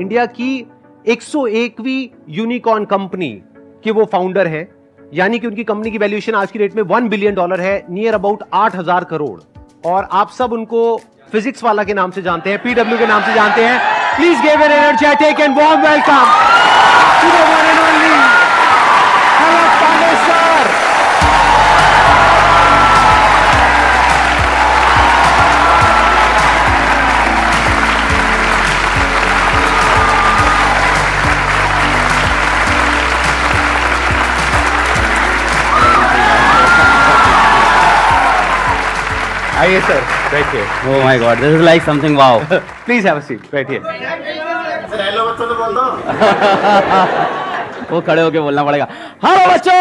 India की 101वीं unicorn company के वो फाउंडर हैं, यानी कि उनकी कंपनी की वैल्यूएशन आज की डेट में $1 बिलियन है, नियर अबाउट 8,000 करोड़। और आप सब उनको फिजिक्स वाला के नाम से जानते हैं, पीडब्ल्यू के नाम से जानते हैं। Please give an energetic and warm welcome to the one and only Alakh Pandey sir. आइए सर, बैठिए। Oh my God, this is like something wow. Please have a seat, बैठिए। हेलो बच्चों तो बोल दो। वो खड़े होके बोलना पड़ेगा। हेलो बच्चों।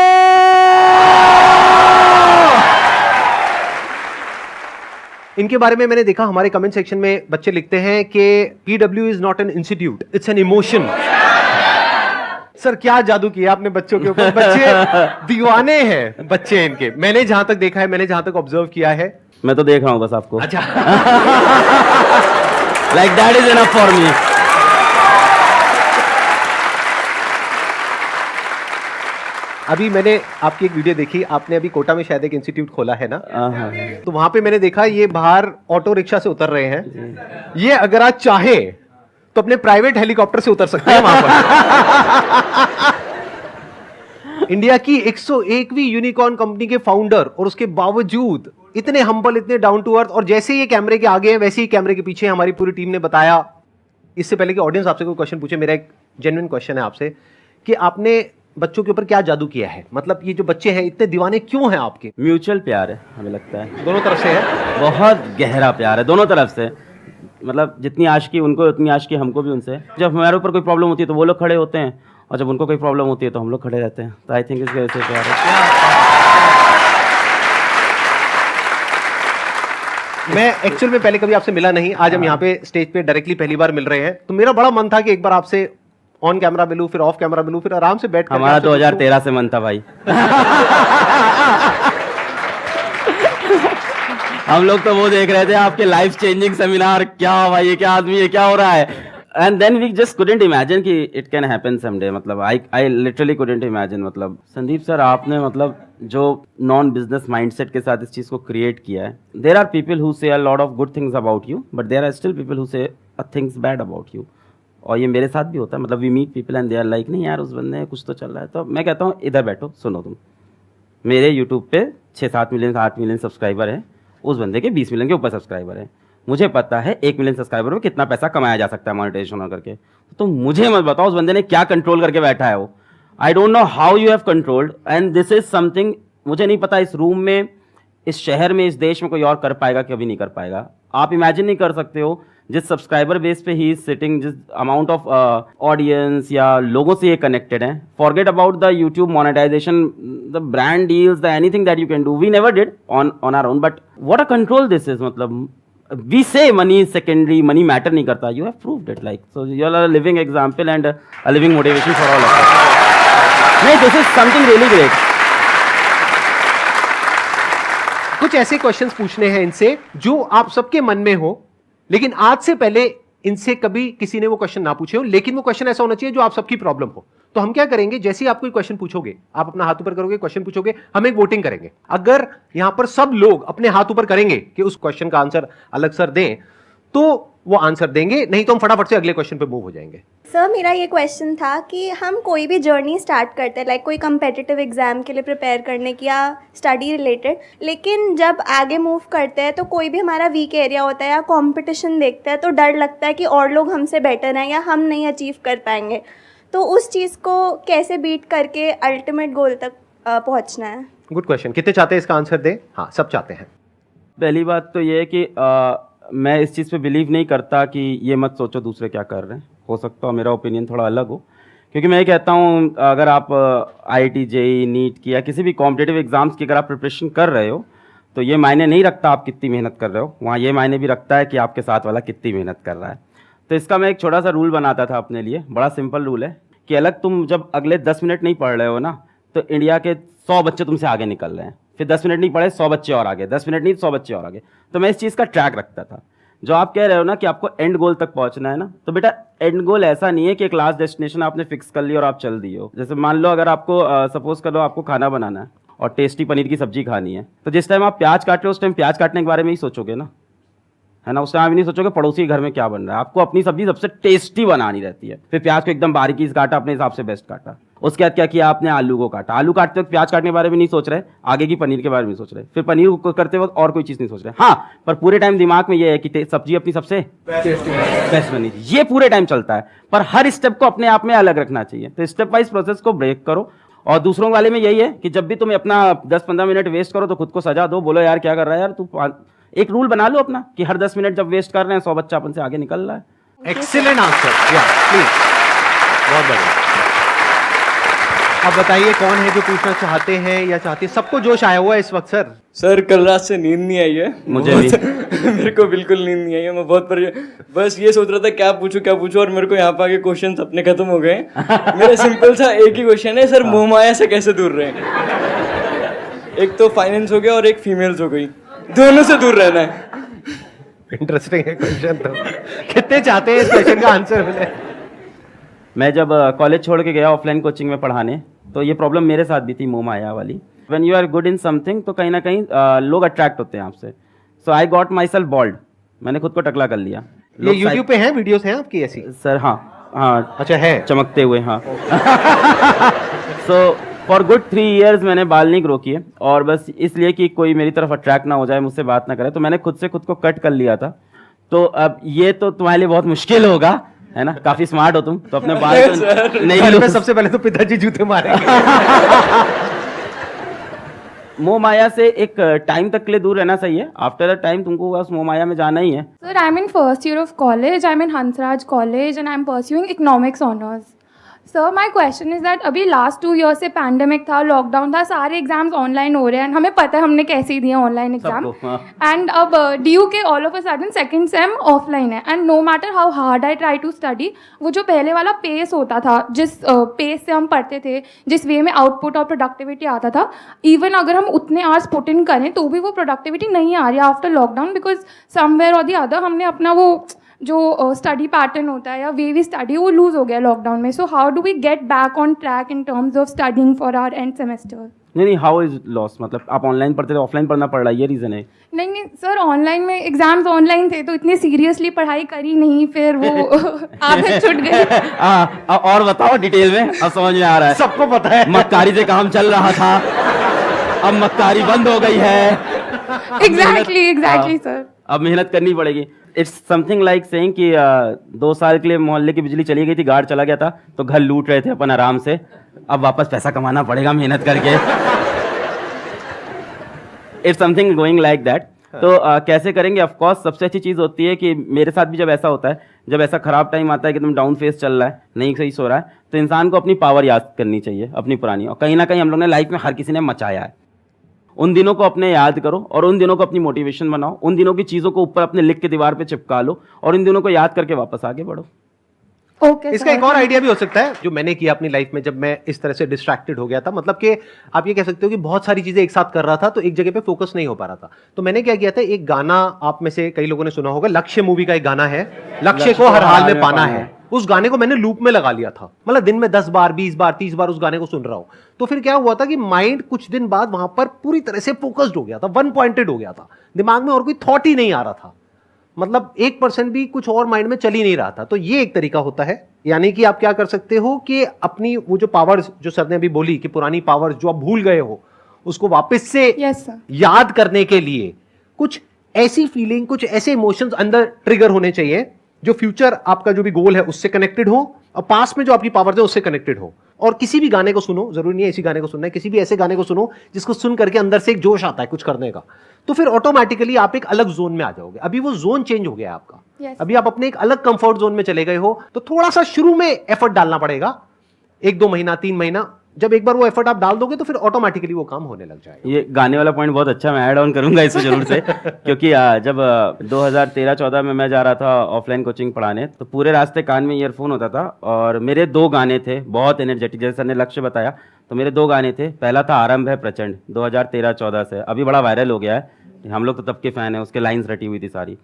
इनके बारे में मैंने देखा, हमारे कमेंट सेक्शन में बच्चे लिखते हैं कि PW is not an institute, it's an emotion. Sir क्या जादू किया आपने बच्चों के ऊपर, बच्चे दीवाने हैं बच्चे इनके। मैंने जहां तक देखा है, मैंने जहां तक ऑब्जर्व किया है। मैं तो देख रहा हूँ बस आपको। अच्छा। Like that is enough for me. अभी मैंने आपकी एक वीडियो देखी, आपने अभी कोटा में शायद एक इंस्टीट्यूट खोला है ना, हाँ। तो वहां पे मैंने देखा ये बाहर ऑटो रिक्शा से उतर रहे हैं। ये अगर आप चाहें तो अपने प्राइवेट हेलीकॉप्टर से उतर सकते हैं वहां पर। इंडिया की 101वीं यूनिकॉर्न कंपनी के फाउंडर, और उसके बावजूद इतने हम्बल, इतने डाउन टू अर्थ, और जैसे ये कैमरे के आगे हैं वैसे ही कैमरे के पीछे हमारी पूरी टीम ने बताया। इससे पहले कि ऑडियंस आपसे कोई क्वेश्चन पूछे, मेरा एक जेन्युइन क्वेश्चन है आपसे कि आपने बच्चों के ऊपर क्या जादू किया है? मतलब ये जो बच्चे हैं इतने दीवाने क्यों हैं आपके? म्यूचुअल प्यार है, हमें लगता है दोनों तरफ से है, बहुत गहरा प्यार है दोनों तरफ से। मतलब जितनी आशिकी उनको उतनी आशिकी हमको भी उनसे। जब हमारे ऊपर कोई प्रॉब्लम होती है तो वो लोग खड़े होते हैं, और जब उनको कोई प्रॉब्लम होती है तो हम लोग खड़े रहते हैं। तो आई थिंक इस वजह से प्यार है। मैं एक्चुअल में पहले कभी आपसे मिला नहीं, आज हम यहाँ पे स्टेज पे डायरेक्टली पहली बार मिल रहे हैं, तो मेरा बड़ा मन था कि एक बार आपसे ऑन कैमरा मिलूं, फिर ऑफ कैमरा मिलूं, फिर आराम से बैठ कर। हमारा 2013 से मन था भाई। हम लोग तो वो देख रहे थे आपके लाइफ चेंजिंग सेमिनार, क्या भाई ये क्या आदमी है, क्या हो रहा है। And then we just couldn't imagine कि इट कैन हैपन समडे। मतलब आई लिटरली कुडंट इमेजिन। मतलब संदीप सर, आपने मतलब जो नॉन बिजनेस माइंडसेट के साथ इस चीज को क्रिएट किया है। There are people who say a lot of good things about you, but there are still people who say things bad about you. और ये मेरे साथ भी होता है। मतलब we meet people and they are like, नहीं यार उस बंदे कुछ तो चल रहा है। तो मैं कहता हूँ इधर बैठो, सुनो तुम। मेरे यूट्यूब पे 6-7 मिलियन 8 मिलियन सब्सक्राइबर है, उस बंदे के 20 मिलियन के ऊपर सब्सक्राइबर है। मुझे पता है 1 मिलियन सब्सक्राइबर में कितना पैसा कमाया जा सकता है मोनेटाइजेशन करके। तो मुझे मत बताओ उस बंदे ने क्या कंट्रोल करके बैठा है वो। I don't know how you have controlled, and this is something मुझे नहीं पता इस रूम में, इस शहर में, इस देश में कोई और कर पाएगा, कभी नहीं कर पाएगा। आप इमेजिन नहीं कर सकते हो जिस सब्सक्राइबर बेस पे ही इज सिटिंग, जिस अमाउंट ऑफ ऑडियंस या लोगों से ये कनेक्टेड है। Forget about the YouTube monetisation, the brand deals, the anything that you can do, we never did on our own, but what a control this is. मतलब we say money is secondary, money matter नहीं करता, you have proved it, like so you are a living example and a living motivation for all of us. नहीं, this is something really great. कुछ ऐसे questions पूछने हैं इनसे जो आप सबके मन में हो, लेकिन आज से पहले इनसे कभी किसी ने वो क्वेश्चन ना पूछे हो, लेकिन वो क्वेश्चन ऐसा होना चाहिए जो आप सबकी प्रॉब्लम हो। तो हम क्या करेंगे, जैसे ही आप कोई क्वेश्चन पूछोगे, आप अपना हाथ ऊपर करोगे, क्वेश्चन पूछोगे, हम एक वोटिंग करेंगे। अगर यहां पर सब लोग अपने हाथ ऊपर करेंगे कि उस क्वेश्चन का आंसर अलग सर दें, तो वो आंसर देंगे, नहीं तो हम फटाफट से अगले क्वेश्चन पे मूव हो जाएंगे। सर मेरा ये क्वेश्चन था कि हम कोई भी जर्नी स्टार्ट करते हैं, लाइक कोई कम्पिटिटिव एग्ज़ाम के लिए प्रिपेयर करने की या स्टडी रिलेटेड, लेकिन जब आगे मूव करते हैं तो कोई भी हमारा वीक एरिया होता है या कंपटीशन देखते हैं तो डर लगता है कि और लोग हमसे बेटर हैं या हम नहीं अचीव कर पाएंगे। तो उस चीज़ को कैसे बीट करके अल्टीमेट गोल तक पहुंचना है? Good question. कितने चाहते हैं इसका आंसर दें? हाँ, सब चाहते हैं। पहली बात तो ये है कि मैं इस चीज़ पे बिलीव नहीं करता कि ये मत सोचो दूसरे क्या कर रहे हैं। हो सकता है मेरा ओपिनियन थोड़ा अलग हो, क्योंकि मैं ये कहता हूँ अगर आप IIT JEE नीट की या किसी भी कॉम्पिटिटिव एग्जाम्स की अगर आप प्रिपरेशन कर रहे हो तो ये मायने नहीं रखता आप कितनी मेहनत कर रहे हो, वहाँ ये मायने भी रखता है कि आपके साथ वाला कितनी मेहनत कर रहा है। तो इसका मैं एक छोटा सा रूल बनाता था अपने लिए, बड़ा सिंपल रूल है कि अलग तुम जब अगले 10 मिनट नहीं पढ़ रहे हो ना, तो इंडिया के 100 बच्चे तुमसे आगे निकल रहे हैं, फिर 10 मिनट नहीं पढ़े 100 बच्चे और आगे, 10 मिनट नहीं 100 बच्चे और आगे। तो मैं इस चीज़ का ट्रैक रखता था। जो आप कह रहे हो ना कि आपको एंड गोल तक पहुंचना है ना, तो बेटा एंड गोल ऐसा नहीं है कि एक लास्ट डेस्टिनेशन आपने फिक्स कर ली और आप चल दिए हो। जैसे मान लो अगर आपको सपोज कर लो आपको खाना बनाना है और टेस्टी पनीर की सब्जी खानी है, तो जिस टाइम आप प्याज काट रहे हो उस टाइम प्याज काटने के बारे में ही सोचोगे ना, है ना। उस टाइम आप नहीं सोचोगे पड़ोसी के घर में क्या बन रहा है। आपको अपनी सब्जी सबसे टेस्टी बनानी रहती है। फिर प्याज को एकदम बारीकी से काटा, अपने हिसाब से बेस्ट काटा। उसके बाद क्या किया आपने, आलू को काटा। आलू काटते वक्त प्याज काटने के बारे में नहीं सोच रहे, आगे की पनीर के बारे में सोच रहे। फिर पनीर को करते वक्त और कोई चीज़ नहीं सोच रहे। हाँ, पर पूरे टाइम दिमाग में ये है कि सब्जी अपनी सबसे बेस्ट बनी थी। ये पूरे टाइम चलता है, पर हर स्टेप को अपने आप में अलग रखना चाहिए। तो स्टेप वाइज प्रोसेस को ब्रेक करो। और दूसरों वाले में यही है कि जब भी तुम अपना 10-15 मिनट वेस्ट करो तो खुद को सजा दो, बोलो यार क्या कर रहा है यार तू। एक रूल बना लो अपना कि हर 10 मिनट जब वेस्ट कर रहे हैं 100 बच्चा अपन से आगे निकल रहा है। एक्सीलेंट आंसर, या प्लीज, बहुत बढ़िया। अब बताइए कौन है जो पूछना चाहते हैं या चाहती है? सबको जोश आया हुआ है इस वक्त सर। सर कल रात से नींद नहीं आई है मुझे भी। मेरे को बिल्कुल नींद नहीं आई है। मैं बहुत बस ये सोच रहा था क्या पूछूं और मेरे को यहाँ पे आके क्वेश्चन अपने खत्म हो गए। मेरा सिंपल सा एक ही क्वेश्चन है सर, मोह माया से कैसे दूर रहें? एक तो फाइनेंस हो गया और एक फीमेल्स हो गई, दोनों से दूर रहना है। इंटरेस्टिंग है क्वेश्चन। तो कितने चाहते हैं इस क्वेश्चन का आंसर मिले? मैं जब कॉलेज छोड़ के गया ऑफलाइन कोचिंग में पढ़ाने, तो ये प्रॉब्लम मेरे साथ भी थी, मोह माया वाली। When you are good in something तो कहीं ना कहीं लोग अट्रैक्ट होते हैं आपसे। So I got myself bold, मैंने खुद को टकला कर लिया। ये यूट्यूब पे हैं वीडियोस हैं आपकी ऐसी? सर हाँ अच्छा है, चमकते हुए, हाँ। सो फॉर गुड 3 years मैंने बाल नहीं ग्रो किए, और बस इसलिए कि कोई मेरी तरफ अट्रैक्ट ना हो जाए, मुझसे बात ना करे, तो मैंने खुद से खुद को कट कर लिया था। तो अब ये तो तुम्हारे लिए बहुत मुश्किल होगा, है ना, काफी स्मार्ट हो तुम, तो अपने बाल तो नहीं घर लो। में सबसे पहले तो पिताजी जूते मारेंगे। मोह माया से एक टाइम तक के लिए दूर रहना सही है। आफ्टर अ टाइम तुमको बस मोह माया में जाना ही है। Sir, I'm in first year of college. I'm in Hansraj College and I'm pursuing economics honors. Sir, my question is that अभी last 2 years से पैंडेमिक था, लॉकडाउन था, सारे एग्जाम्स ऑनलाइन हो रहे हैं, हमें पता है हमने कैसे ही दिए ऑनलाइन एग्जाम। सबको, हाँ। एंड अब ड्यू के all of a sudden second same offline है, and no matter how hard I try to study, वो जो पहले वाला पेस होता था, जिस पेस से हम पढ़ते थे, जिस वे में आउटपुट और प्रोडक्टिविटी आता था, इवन अगर हम उतने आवर्स पुट इन करें तो भी वो प्रोडक्टिविटी नहीं आ रही है आफ्टर लॉकडाउन, बिकॉज समवेयर और द अदर हमने अपना वो जो स्टडी पैटर्न होता है या वे वी स्टडी वो लूज हो गया लॉकडाउन में। So how do we get back on track in terms of studying for our end semester? नहीं, हाउ इज लॉस, मतलब आप ऑनलाइन पढ़ते थे, ऑफलाइन पढ़ना पड़ रहा है, ये रीजन है? नहीं सर, ऑनलाइन में एग्जाम्स ऑनलाइन थे तो इतनी सीरियसली पढ़ाई करी नहीं, फिर वो आदत छूट गई। और बताओ डिटेल में, अब समझ में आ रहा है। सबको पता है मक्कारी से काम चल रहा था, अब मक्कारी बंद हो गई है। एग्जैक्टली सर, अब मेहनत करनी पड़ेगी। इट्स समथिंग लाइक सेइंग कि 2 साल के लिए मोहल्ले की बिजली चली गई थी, गार्ड चला गया था, तो घर लूट रहे थे अपन आराम से, अब वापस पैसा कमाना पड़ेगा मेहनत करके। It's something going like that. तो कैसे करेंगे? ऑफ कोर्स सबसे अच्छी चीज़ होती है कि मेरे साथ भी जब ऐसा होता है, जब ऐसा खराब टाइम आता है कि तुम डाउन फेस चल रहा है, नहीं सही सो रहा है, तो इंसान को अपनी पावर याद करनी चाहिए, अपनी पुरानी। और कहीं ना कहीं हम लोग ने लाइफ में हर किसी ने मचाया है, उन दिनों को अपने याद करो और उन दिनों को अपनी मोटिवेशन बनाओ, उन दिनों की चीज़ों को ऊपर अपने लिख के दीवार पे चिपका लो और इन दिनों को याद करके वापस आगे बढ़ो। ओके। इसका एक और आइडिया भी हो सकता है जो मैंने किया अपनी लाइफ में, जब मैं इस तरह से डिस्ट्रैक्टेड हो गया था, मतलब कि आप ये कह सकते हो कि बहुत सारी चीजें एक साथ कर रहा था तो एक जगह पे फोकस नहीं हो पा रहा था। तो मैंने क्या किया था, एक गाना आप में से कई लोगों ने सुना होगा, लक्ष्य मूवी का एक गाना है, लक्ष्य को हर हाल में पाना है। उस गाने को मैंने लूप में लगा लिया था, मतलब दिन में 10 बार 20 बार 30 बार उस गाने को सुन रहा हूं। तो फिर क्या हुआ था कि माइंड कुछ दिन बाद वहां पर पूरी तरह से फोकस्ड हो गया था, वन पॉइंटेड हो गया था, दिमाग में और कोई थॉट ही नहीं आ रहा था, मतलब 1% भी कुछ और माइंड में चल ही नहीं रहा था। तो ये एक तरीका होता है, यानी कि आप क्या कर सकते हो कि अपनी वो जो पावर्स जो सर ने अभी बोली कि पुरानी पावर्स जो आप भूल गए हो, उसको वापस से याद करने के लिए कुछ ऐसी फीलिंग, कुछ ऐसे इमोशंस अंदर ट्रिगर होने चाहिए जो फ्यूचर आपका जो भी गोल है उससे कनेक्टेड हो और पास्ट में जो आपकी पावर्स है उससे कनेक्टेड हो। और किसी भी गाने को सुनो, जरूरी नहीं है इसी गाने को सुनना है, किसी भी ऐसे गाने को सुनो जिसको सुन करके अंदर से एक जोश आता है कुछ करने का, तो फिर ऑटोमेटिकली आप एक अलग जोन में आ जाओगे। अभी वो जोन चेंज हो गया है आपका, अभी आप अपने एक अलग कंफर्ट जोन में चले गए हो, तो थोड़ा सा शुरू में एफर्ट डालना पड़ेगा, 1-2 महीना 3 महीना। जब एक बार वो एफर्ट आप डाल दोगे तो फिर ऑटोमेटिकली वो काम होने लग जाएगा। ये गाने वाला पॉइंट बहुत अच्छा, मैं ऐड ऑन करूंगा इसे जरूर से। क्योंकि जब 2013-14 में मैं जा रहा था ऑफलाइन कोचिंग पढ़ाने, तो पूरे रास्ते कान में ईयरफोन होता था और मेरे 2 गाने थे बहुत एनर्जेटिक, जैसे सर ने लक्ष्य बताया, तो मेरे 2 गाने थे। पहला था आरंभ है प्रचंड, 2013-14 से, अभी बड़ा वायरल हो गया है, हम लोग तो तब के फैन हैं, उसके लाइन्स रटी हुई थी सारी।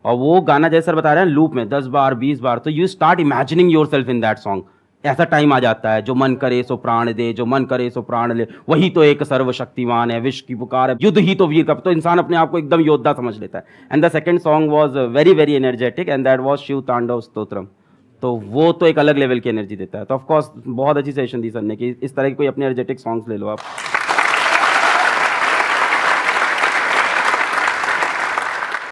और वो गाना जैसे सर बता रहे हैं लूप में 10 बार 20 बार, तो you start imagining your self in that song. ऐसा टाइम आ जाता है, जो मन करे सो प्राण दे, जो मन करे सो प्राण ले, वही तो एक सर्वशक्तिमान है, विश्व की पुकार है, युद्ध ही तो वीर का, तो इंसान अपने आप को एकदम योद्धा समझ लेता है। And the second song was very very energetic and that was Shiv Tandav Stotram. तो वो तो एक अलग लेवल की एनर्जी देता है। तो ऑफ कोर्स बहुत अच्छी सेशन दी सर ने कि इस तरह की कोई अपने एनर्जेटिक सॉन्ग्स ले लो आप।